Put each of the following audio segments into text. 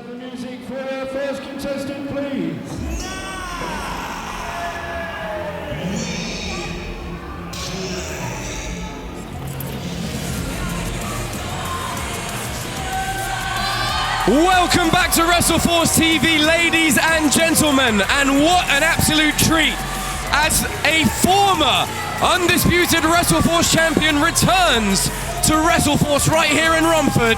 have the music for our first contestant, please. Welcome back to WrestleForce TV, ladies and gentlemen, and what an absolute treat as a former undisputed WrestleForce champion returns to WrestleForce right here in Romford,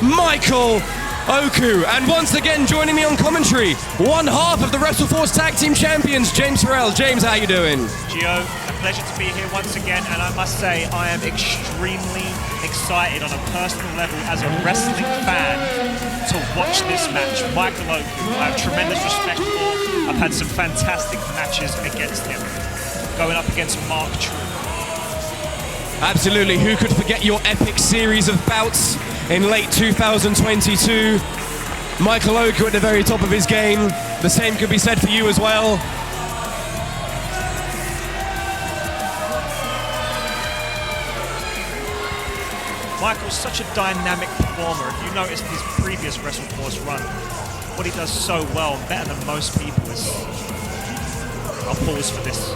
Michael Oku. And once again joining me on commentary, one half of the WrestleForce Tag Team Champions, James Farrell. James, how you doing? Gio, a pleasure to be here once again, and I must say I am extremely excited on a personal level as a wrestling fan to watch this match. Michael Oku, I have tremendous respect for. I've had some fantastic matches against him, going up against Mark Trew. Absolutely, who could forget your epic series of bouts in late 2022? Michael Oku at the very top of his game. The same could be said for you as well. Michael's such a dynamic performer. If you noticed his previous WrestleForce run, what he does so well, better than most people, is... I'll pause for this.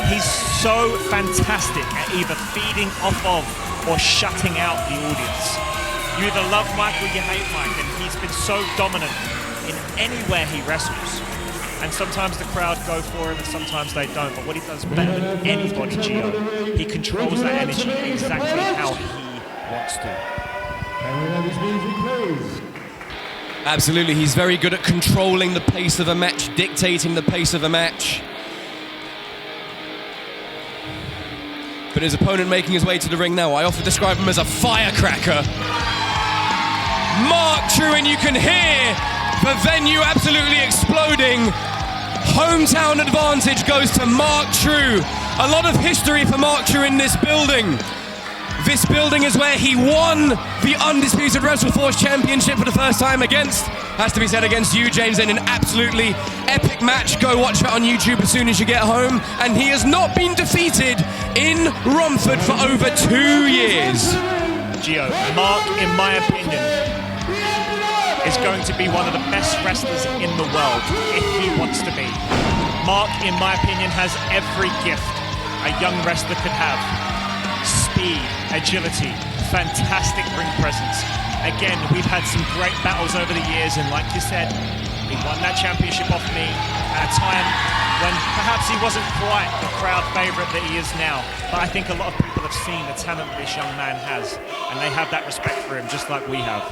He's so fantastic at either feeding off of or shutting out the audience. You either love Mike or you hate Mike, and he's been so dominant in anywhere he wrestles. And sometimes the crowd go for him and sometimes they don't. But what he does better than anybody, Gio, he controls that energy exactly how he wants to. Can we have his music, please? Absolutely, he's very good at controlling the pace of a match, dictating the pace of a match. But his opponent making his way to the ring now, I often describe him as a firecracker. Mark Trew, and you can hear the venue absolutely exploding. Hometown advantage goes to Mark Trew. A lot of history for Mark Trew in this building. This building is where he won the undisputed WrestleForce Championship for the first time against, has to be said, against you, James, in an absolutely epic match. Go watch it on YouTube as soon as you get home. And he has not been defeated in Romford for over 2 years. Gio, Mark, in my opinion, is going to be one of the best wrestlers in the world if he wants to be. Mark, in my opinion, has every gift a young wrestler could have. Speed, agility, fantastic ring presence. Again, we've had some great battles over the years, and like you said, he won that championship off me at a time when perhaps he wasn't quite the crowd favourite that he is now. But I think a lot of people have seen the talent this young man has, and they have that respect for him just like we have.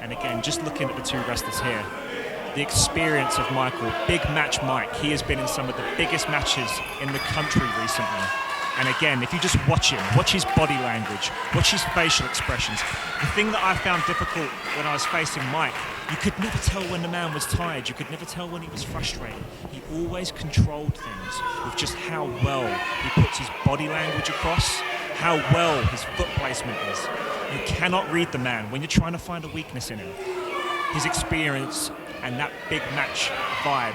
And again, just looking at the two wrestlers here, the experience of Michael, Big Match Mike, he has been in some of the biggest matches in the country recently. And again, if you just watch him, watch his body language, watch his facial expressions. The thing that I found difficult when I was facing Mike, you could never tell when the man was tired, you could never tell when he was frustrated. He always controlled things with just how well he puts his body language across, how well his foot placement is. You cannot read the man when you're trying to find a weakness in him. His experience and that big match vibe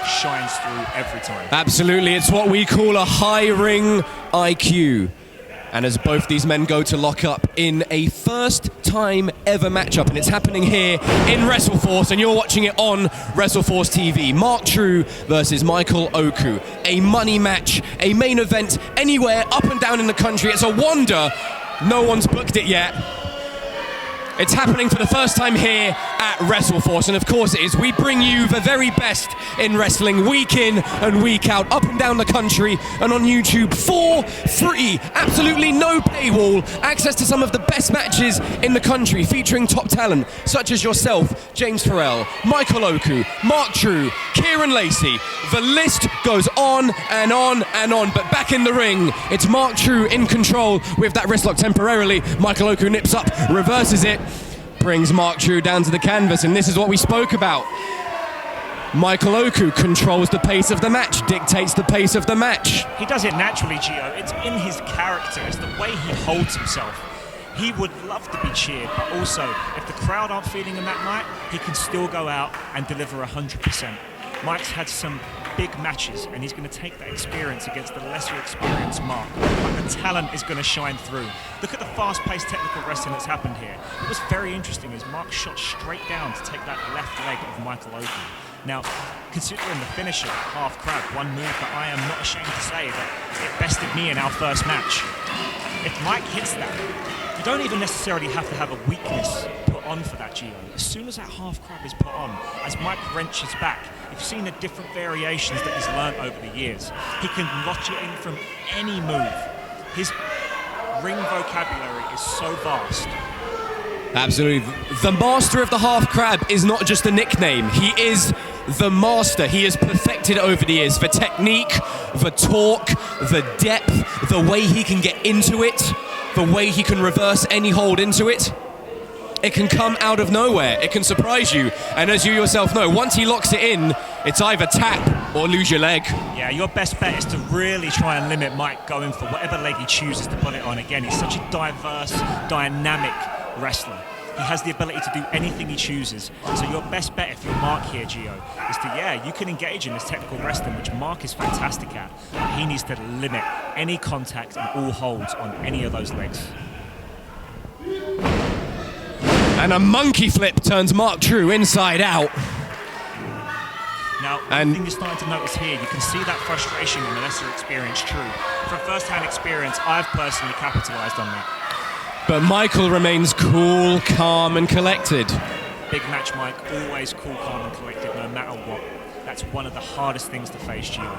shines through every time. Absolutely, it's what we call a high ring IQ. And as both these men go to lock up in a first time ever matchup, and it's happening here in WrestleForce, and you're watching it on WrestleForce TV. Mark Trew versus Michael Oku. A money match, a main event anywhere up and down in the country. It's a wonder no one's booked it yet. It's happening for the first time here at WrestleForce, and of course it is. We bring you the very best in wrestling week in and week out, up and down the country and on YouTube for free. Absolutely no paywall. Access to some of the best matches in the country, featuring top talent such as yourself, James Farrell, Michael Oku, Mark Trew, Kieran Lacey. The list goes on and on and on. But back in the ring, it's Mark Trew in control with that wrist lock temporarily. Michael Oku nips up, reverses it, brings Mark Trew down to the canvas, and this is what we spoke about. Michael Oku controls the pace of the match, dictates the pace of the match. He does it naturally, Gio. It's in his character. It's the way he holds himself. He would love to be cheered, but also, if the crowd aren't feeling him that night, he can still go out and deliver 100%. Mike's had some big matches, and he's going to take that experience against the lesser experienced Mark. But the talent is going to shine through. Look at the fast-paced technical wrestling that's happened here. What was very interesting is Mark shot straight down to take that left leg of Michael Oku. Now, considering the finisher, half crab, one move that I am not ashamed to say that it bested me in our first match. If Mike hits that, you don't even necessarily have to have a weakness put on for that, Gio. As soon as that half crab is put on, as Mike wrenches back, you've seen the different variations that he's learned over the years. He can notch it in from any move. His ring vocabulary is so vast. Absolutely. The master of the half crab is not just a nickname. He is the master. He has perfected over the years the technique, the torque, the depth, the way he can get into it, the way he can reverse any hold into it. It can come out of nowhere. It can surprise you. And as you yourself know, once he locks it in, it's either tap or lose your leg. Yeah, your best bet is to really try and limit Mike going for whatever leg he chooses to put it on. Again, he's such a diverse, dynamic wrestler. He has the ability to do anything he chooses. So your best bet if you're Mark here, Gio, is to, you can engage in this technical wrestling, which Mark is fantastic at. But he needs to limit any contact and all holds on any of those legs. And a monkey flip turns Mark Trew inside out. Now, one thing you're starting to notice here, you can see that frustration in the lesser experienced Trew. From first-hand experience, I've personally capitalized on that. But Michael remains cool, calm, and collected. Big match Mike, always cool, calm, and collected, no matter what. That's one of the hardest things to face, Gio.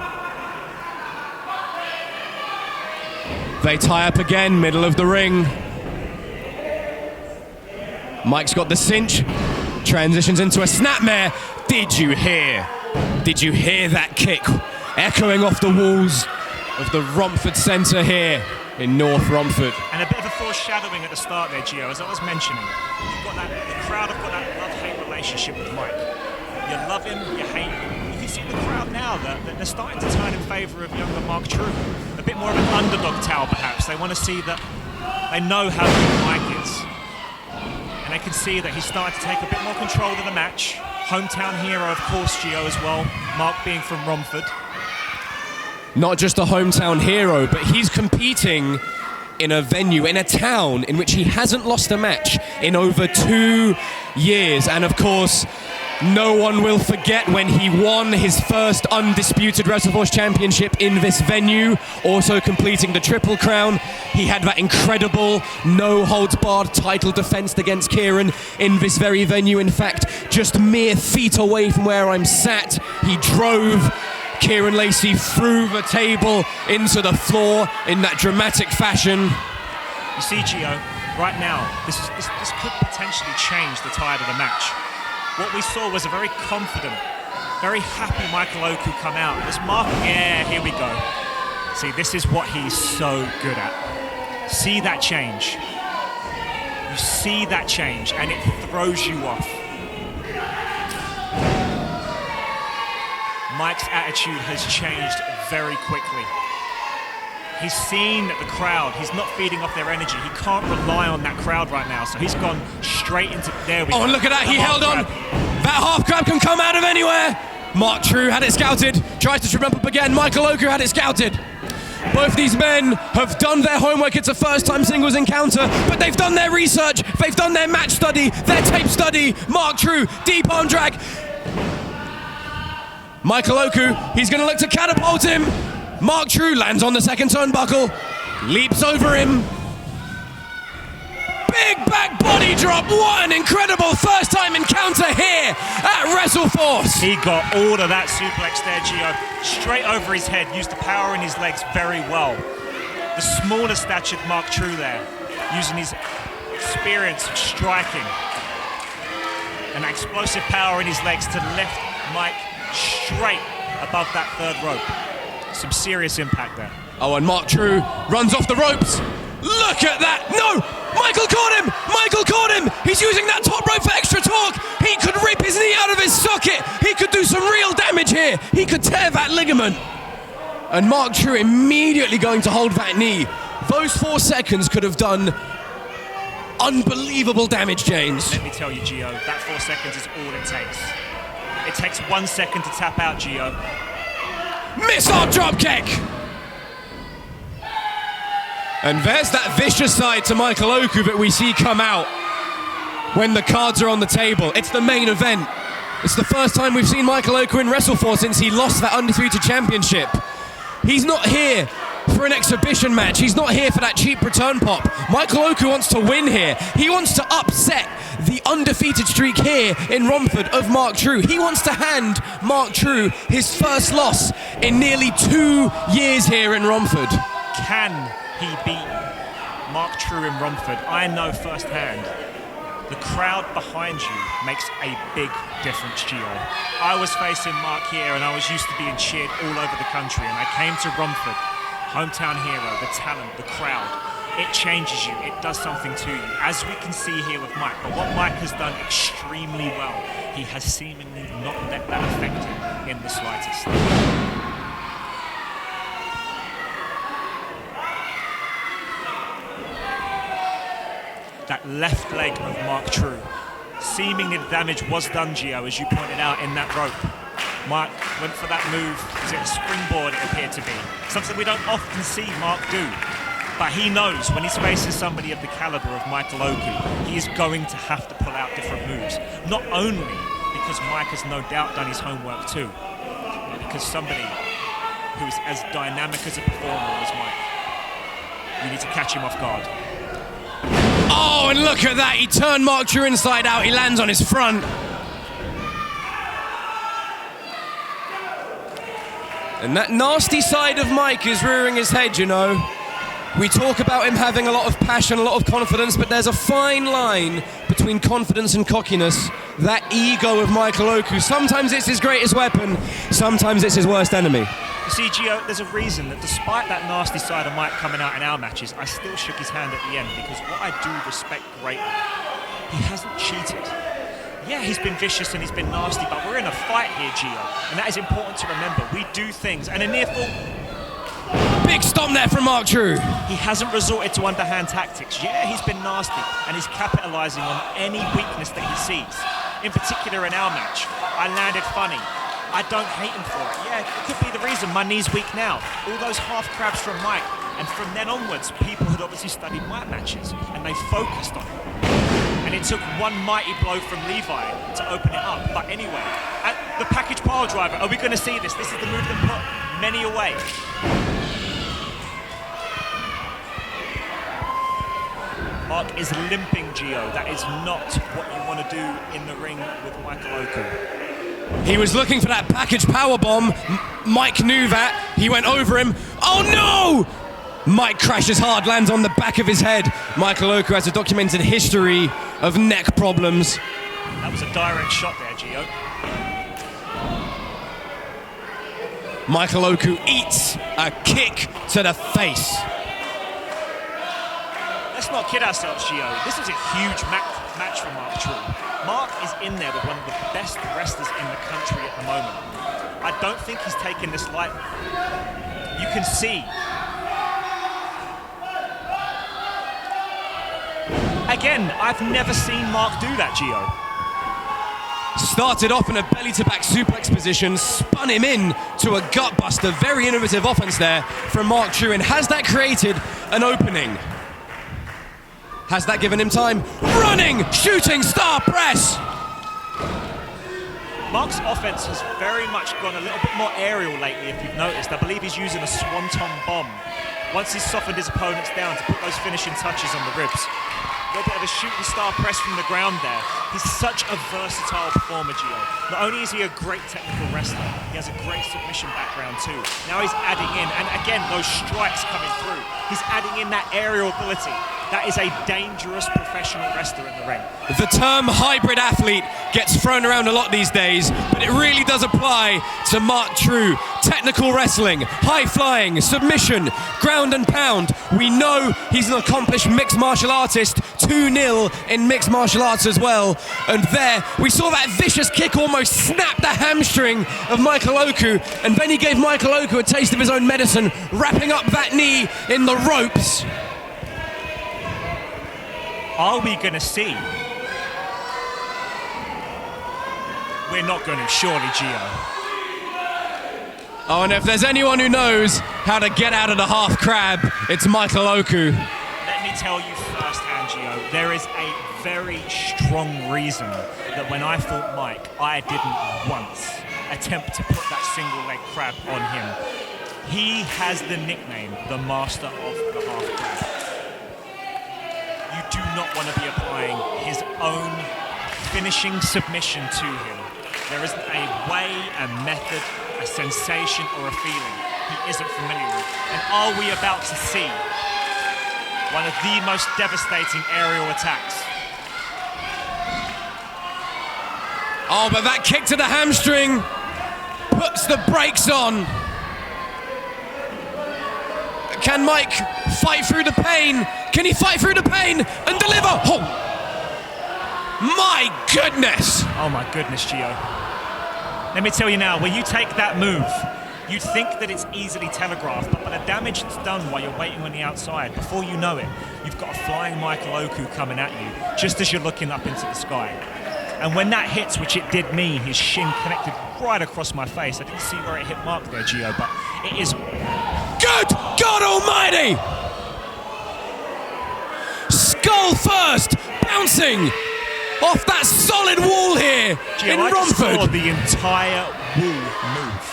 They tie up again, middle of the ring. Mike's got the cinch, transitions into a snapmare. Did you hear? Did you hear that kick echoing off the walls of the Romford Centre here in North Romford? And a bit of a foreshadowing at the start there, Gio, as I was mentioning. You've got that, the crowd have got that love-hate relationship with Mike. You love him, you hate him. You can see the crowd now that they're starting to turn in favour of younger Mark Trew. A bit more of an underdog towel, perhaps. They want to see that they know how good Mike is. And they can see that he's starting to take a bit more control of the match. Hometown hero, of course, Gio, as well. Mark being from Romford. Not just a hometown hero, but he's competing in a venue, in a town in which he hasn't lost a match in over 2 years. And of course, no one will forget when he won his first undisputed WrestleForce championship in this venue, also completing the Triple Crown. He had that incredible no-holds-barred title defense against Kieran in this very venue. In fact, just mere feet away from where I'm sat, he drove Kieran Lacey through the table into the floor in that dramatic fashion. You see, Gio, right now, this could potentially change the tide of the match. What we saw was a very confident, very happy Michael Oku come out. This Mark, here we go. See, this is what he's so good at. See that change. You see that change, and it throws you off. Mike's attitude has changed very quickly. He's seen that the crowd, he's not feeding off their energy. He can't rely on that crowd right now, so he's gone straight into, there we go. Oh, and look at that, he held on. That half crab can come out of anywhere. Mark Trew had it scouted, tries to trip up again. Michael Oku had it scouted. Both these men have done their homework. It's a first-time singles encounter, but they've done their research, they've done their match study, their tape study. Mark Trew, deep arm drag. Michael Oku, he's going to look to catapult him. Mark Trew lands on the second turnbuckle, leaps over him. Big back body drop. What an incredible first-time encounter here at WrestleForce. He got all of that suplex there, Gio. Straight over his head, used the power in his legs very well. The smaller statured Mark Trew there, using his experience of striking and explosive power in his legs to lift Mike straight above that third rope. Some serious impact there. Oh, and Mark Trew runs off the ropes. Look at that! No! Michael caught him! Michael caught him! He's using that top rope for extra torque! He could rip his knee out of his socket! He could do some real damage here! He could tear that ligament! And Mark Trew immediately going to hold that knee. Those 4 seconds could have done unbelievable damage, James. Let me tell you, Gio, that 4 seconds is all it takes. It takes 1 second to tap out, Gio. Missile dropkick! And there's that vicious side to Michael Oku that we see come out when the cards are on the table. It's the main event. It's the first time we've seen Michael Oku in WrestleForce since he lost that Undisputed Championship. He's not here for an exhibition match. He's not here for that cheap return pop. Michael Oku wants to win here. He wants to upset the undefeated streak here in Romford of Mark Trew. He wants to hand Mark Trew his first loss in nearly 2 years here in Romford. Can he beat Mark Trew in Romford? I know firsthand. The crowd behind you makes a big difference, Gio. I was facing Mark here and I was used to being cheered all over the country, and I came to Romford, hometown hero, the talent, the crowd. It changes you, it does something to you, as we can see here with Mike. But what Mike has done extremely well, he has seemingly not let that affect him in the slightest. That left leg of Mark Trew. Seemingly the damage was done, Gio, as you pointed out, in that rope. Mark went for that move. Was it a springboard, it appeared to be? Something we don't often see Mark do. But he knows when he's facing somebody of the caliber of Michael Oku, he is going to have to pull out different moves. Not only because Mike has no doubt done his homework too, but because somebody who is as dynamic as a performer as Mike, you need to catch him off guard. Oh, and look at that. He turned Mark Trew inside out. He lands on his front. And that nasty side of Mike is rearing his head, you know. We talk about him having a lot of passion, a lot of confidence, but there's a fine line between confidence and cockiness. That ego of Michael Oku, sometimes it's his greatest weapon, sometimes it's his worst enemy. You see, Gio, there's a reason that despite that nasty side of Mike coming out in our matches, I still shook his hand at the end, because what I do respect greatly, he hasn't cheated. Yeah, he's been vicious and he's been nasty, but we're in a fight here, Gio, and that is important to remember. We do things, and a near fall... Big stomp there from Mark Trew. He hasn't resorted to underhand tactics. Yeah, he's been nasty, and he's capitalising on any weakness that he sees. In particular in our match, I landed funny. I don't hate him for it. Yeah, it could be the reason my knee's weak now. All those half crabs from Mike, and from then onwards, people had obviously studied my matches, and they focused on it. And it took one mighty blow from Levi to open it up. But anyway, at the package pile driver, are we going to see this? This is the move that put many away. Mark is limping, Gio. That is not what you want to do in the ring with Michael Oku. He was looking for that package powerbomb. Mike knew that. He went over him. Oh no! Mike crashes hard, lands on the back of his head. Michael Oku has a documented history of neck problems. That was a direct shot there, Gio. Michael Oku eats a kick to the face. Let's not kid ourselves, Gio. This is a huge match for Mark Trew. Mark is in there with one of the best wrestlers in the country at the moment. I don't think he's taken this lightly. You can see. Again, I've never seen Mark do that, Gio. Started off in a belly-to-back suplex position, spun him in to a gutbuster. Very innovative offense there from Mark Trew. And has that created an opening? Has that given him time? Running, shooting, star press! Mark's offense has very much gone a little bit more aerial lately, if you've noticed. I believe he's using a swanton bomb once he's softened his opponents down to put those finishing touches on the ribs. A little bit of a shooting star press from the ground there. He's such a versatile performer, Gio. Not only is he a great technical wrestler, he has a great submission background too. Now he's adding in, and again, those strikes coming through. He's adding in that aerial ability. That is a dangerous professional wrestler in the ring. The term hybrid athlete gets thrown around a lot these days, but it really does apply to Mark Trew. Technical wrestling, high flying, submission, ground and pound. We know he's an accomplished mixed martial artist, 2-0 in mixed martial arts as well. And there, we saw that vicious kick almost snap the hamstring of Michael Oku, and then he gave Michael Oku a taste of his own medicine, wrapping up that knee in the ropes. Are we going to see? We're not going to, surely, Gio. Oh, and if there's anyone who knows how to get out of the half crab, it's Michael Oku. Let me tell you firsthand, Gio, there is a very strong reason that when I fought Mike, I didn't once attempt to put that single leg crab on him. He has the nickname, the master of the half crab. You do not want to be applying his own finishing submission to him. There isn't a way, a method, a sensation, or a feeling he isn't familiar with. And are we about to see one of the most devastating aerial attacks? Oh, but that kick to the hamstring puts the brakes on. Can Mike fight through the pain? Can he fight through the pain and deliver? Oh, my goodness. Oh my goodness, Gio. Let me tell you now, when you take that move, you'd think that it's easily telegraphed, but by the damage that's done while you're waiting on the outside, before you know it, you've got a flying Michael Oku coming at you, just as you're looking up into the sky. And when that hits, which it did me, his shin connected right across my face. I didn't see where it hit Mark there, Gio, but it is... Good God Almighty! Skull first, bouncing off that solid wall here Gio, in I just saw Romford. the entire wall move.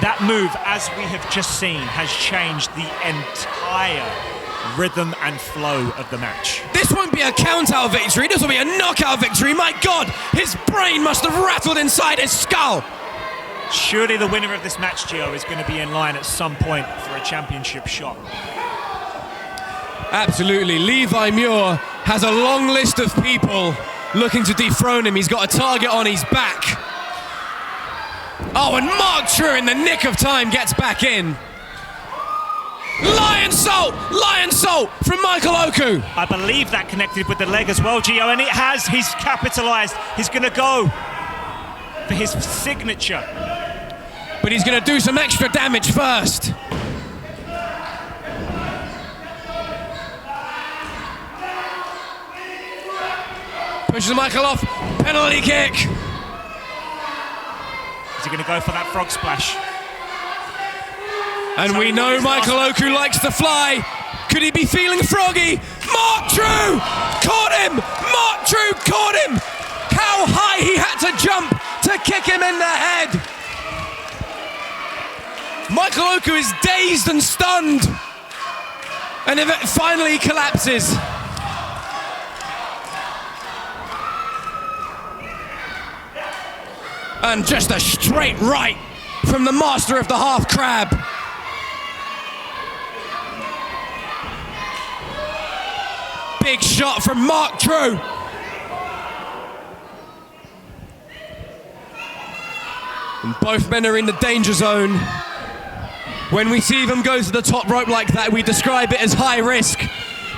That move, as we have just seen, has changed the entire rhythm and flow of the match. This won't be a count-out victory, this will be a knockout victory. My God, his brain must have rattled inside his skull. Surely the winner of this match, Gio, is going to be in line at some point for a championship shot. Absolutely. Levi Muir has a long list of people looking to dethrone him. He's got a target on his back. Oh, and Mark Trew in the nick of time gets back in. Lion Salt from Michael Oku. I believe that connected with the leg as well, Gio, and it has. He's capitalized. He's going to go for his signature. But he's going to do some extra damage first. Pushes Michael off. Penalty kick. Is he going to go for that frog splash? And we know Michael Oku likes to fly. Could he be feeling froggy? Mark Trew caught him. Mark Trew caught him. How high he had to jump to kick him in the head. Michael Oku is dazed and stunned. And it finally collapses. And just a straight right from the master of the half crab. Big shot from Mark Trew. And both men are in the danger zone. When we see them go to the top rope like that, we describe it as high risk,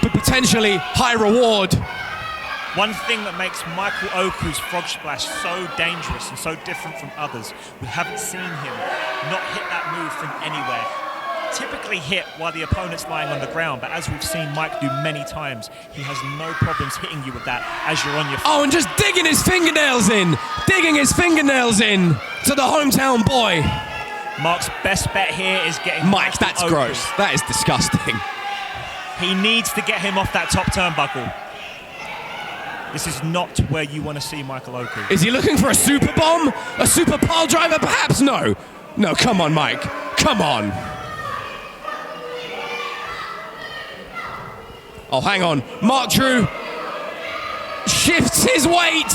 but potentially high reward. One thing that makes Michael Oku's frog splash so dangerous and so different from others, we haven't seen him not hit that move from anywhere. Typically hit while the opponent's lying on the ground, but as we've seen Mike do many times, he has no problems hitting you with that as you're on your feet. Oh, and just digging his fingernails in to the hometown boy. Mark's best bet here is getting Mike, that's Oku. gross. That is disgusting. He needs to get him off that top turnbuckle. This is not where you want to see Michael Oku. Is he looking for a super bomb? A super pile driver, perhaps? No. No, come on, Mike. Come on. Oh, hang on. Mark Trew shifts his weight.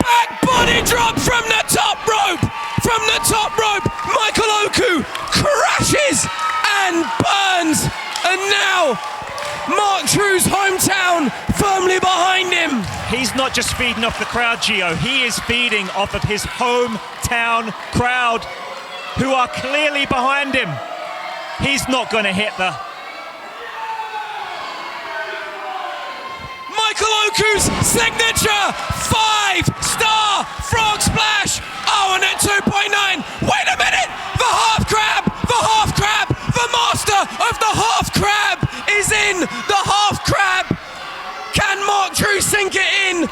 Back body drop from the top rope. From the top rope, Michael Oku crashes and burns. And now, Mark Trew's hometown firmly behind him. He's not just feeding off the crowd, Gio. He is feeding off of his hometown crowd, who are clearly behind him. He's not going to hit the... Michael Oku's signature 5-star frog splash. Oh, and at 2.9, wait a minute, the half crab, The master of the half crab is in. The half crab. Can Mark Trew sink it in?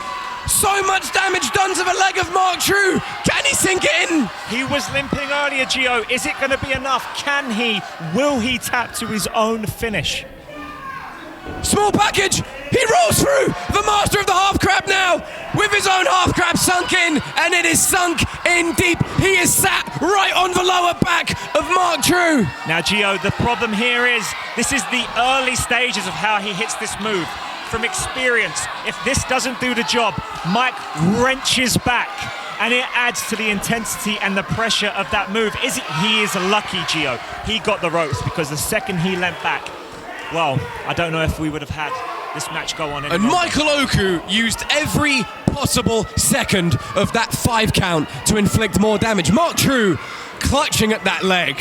So much damage done to the leg of Mark Trew. Can he sink it in? He was limping earlier, Gio. Is it going to be enough? Can he? Will he tap to his own finish? Small package. He rolls through. The master of the half crab now with his own half crab sunk in, and it is sunk in deep. He is sat right on the lower back of Mark Trew. Now, Gio, the problem here is this is the early stages of how he hits this move. From experience, if this doesn't do the job, Mike wrenches back, and it adds to the intensity and the pressure of that move. He is lucky, Gio. He got the ropes, because the second he leant back, well, I don't know if we would have had this match go on any longer. And Michael Oku used every possible second of that 5 count to inflict more damage. Mark Trew clutching at that leg.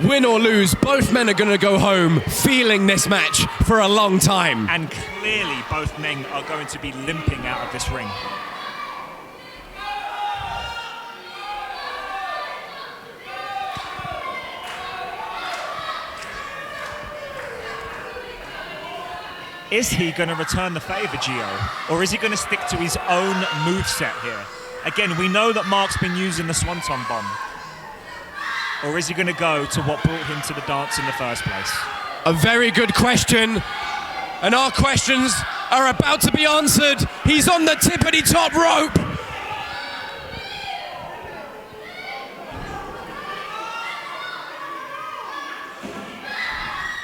Win or lose, both men are going to go home feeling this match for a long time. And clearly both men are going to be limping out of this ring. Is he going to return the favour, Gio? Or is he going to stick to his own moveset here? Again, we know that Mark's been using the Swanton Bomb. Or is he going to go to what brought him to the dance in the first place? A very good question. And our questions are about to be answered. He's on the tippity top rope.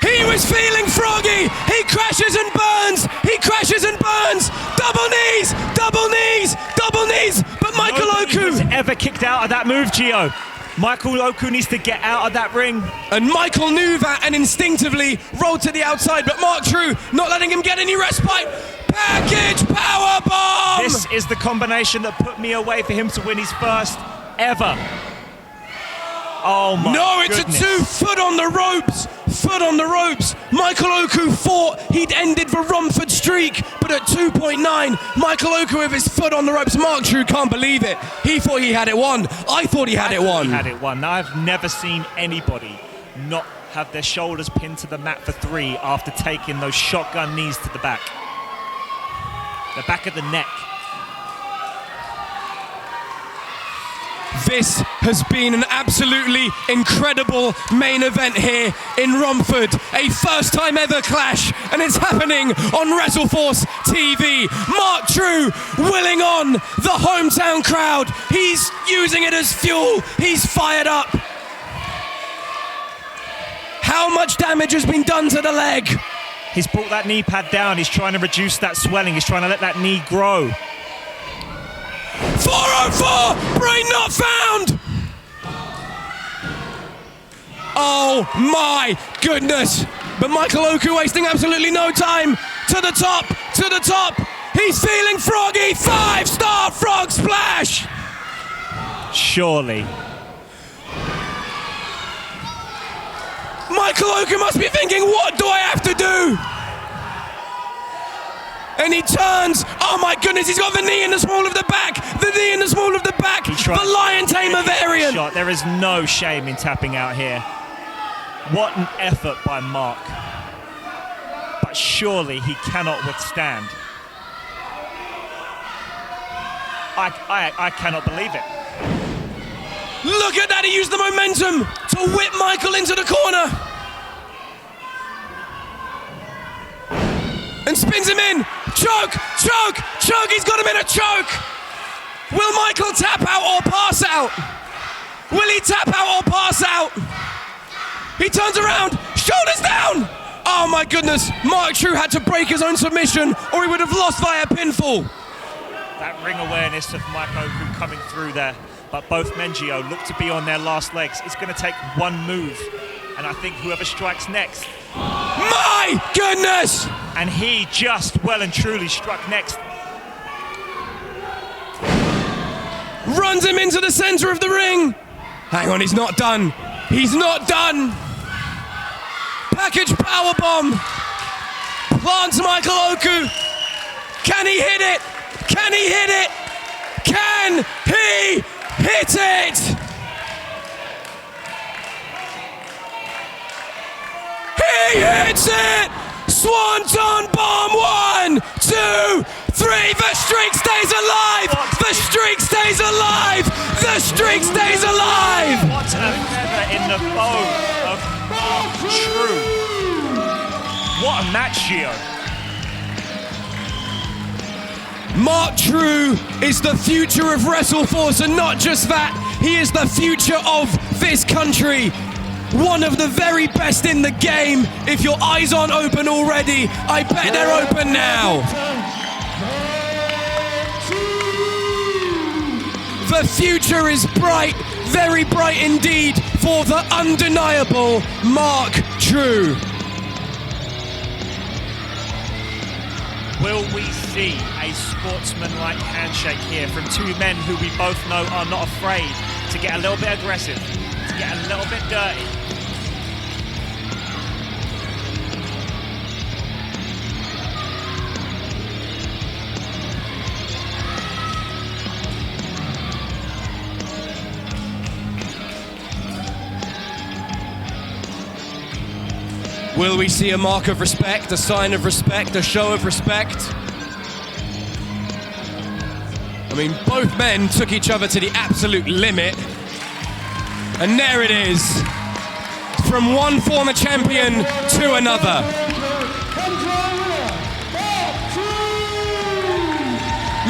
He was feeling froggy. He crashes and burns. He crashes and burns. Double knees, double knees, double knees. But Michael Oku was ever kicked out of that move, Gio. Michael Oku needs to get out of that ring. And Michael knew that and instinctively rolled to the outside, but Mark Trew not letting him get any respite. Package power bomb! This is the combination that put me away for him to win his first ever. Oh my No, it's goodness. a 2 foot on the ropes. Foot on the ropes. Michael Oku thought he'd ended the Romford streak, but at 2.9, Michael Oku with his foot on the ropes. Mark Trew can't believe it. He thought he had it won. I thought he had it won. He had it won. Now, I've never seen anybody not have their shoulders pinned to the mat for 3 after taking those shotgun knees to the back of the neck. This has been an absolutely incredible main event here in Romford. A first time ever clash, and it's happening on WrestleForce TV. Mark Trew willing on the hometown crowd. He's using it as fuel. He's fired up. How much damage has been done to the leg? He's brought that knee pad down. He's trying to reduce that swelling. He's trying to let that knee grow. 404, brain not found. Oh my goodness. But Michael Oku wasting absolutely no time. To the top, to the top. He's feeling froggy. 5-star frog splash. Surely. Michael Oku must be thinking, what do I have to do? And he turns. Oh my goodness, he's got the knee in the small of the back. The knee in the small of the back. The Lion Tamer variant. Shot. There is no shame in tapping out here. What an effort by Mark. But surely he cannot withstand. I cannot believe it. Look at that, he used the momentum to whip Michael into the corner. And spins him in. Choke, choke, choke. He's got him in a choke. Will Michael tap out or pass out? Will he tap out or pass out? He turns around, shoulders down. Oh my goodness, Mark Trew had to break his own submission or he would have lost via pinfall. That ring awareness of Mike Oku coming through there. But both men, Gio, look to be on their last legs. It's going to take one move. And I think whoever strikes next. My goodness! And he just well and truly struck next. Runs him into the center of the ring. Hang on, he's not done. He's not done. Package powerbomb. Plants Michael Oku. Can he hit it? Can he hit it? Can He hit it! He hits it! Swanton bomb, 1, 2, 3, the streak stays alive! The streak stays alive! The streak stays alive! What a feather in the bow of Trew. What a match, Gio. Mark Trew is the future of WrestleForce, and not just that, he is the future of this country. One of the very best in the game. If your eyes aren't open already, I bet they're open now. The future is bright, very bright indeed, for the undeniable Mark Trew. Will we see a sportsman-like handshake here from two men who we both know are not afraid to get a little bit aggressive, to get a little bit dirty? Will we see a mark of respect, a sign of respect, a show of respect? I mean, both men took each other to the absolute limit. And there it is. From one former champion to another.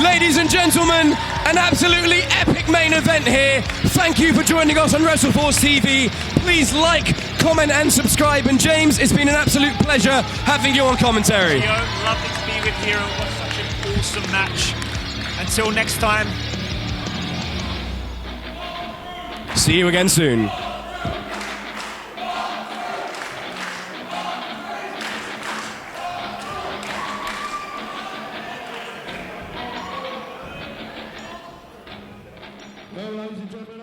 Ladies and gentlemen, an absolutely epic main event here. Thank you for joining us on WrestleForce TV. Please like, comment and subscribe. And James, it's been an absolute pleasure having you on commentary. Lovely to be with you, and what such an awesome match. Until next time. See you again soon. Well, ladies and gentlemen,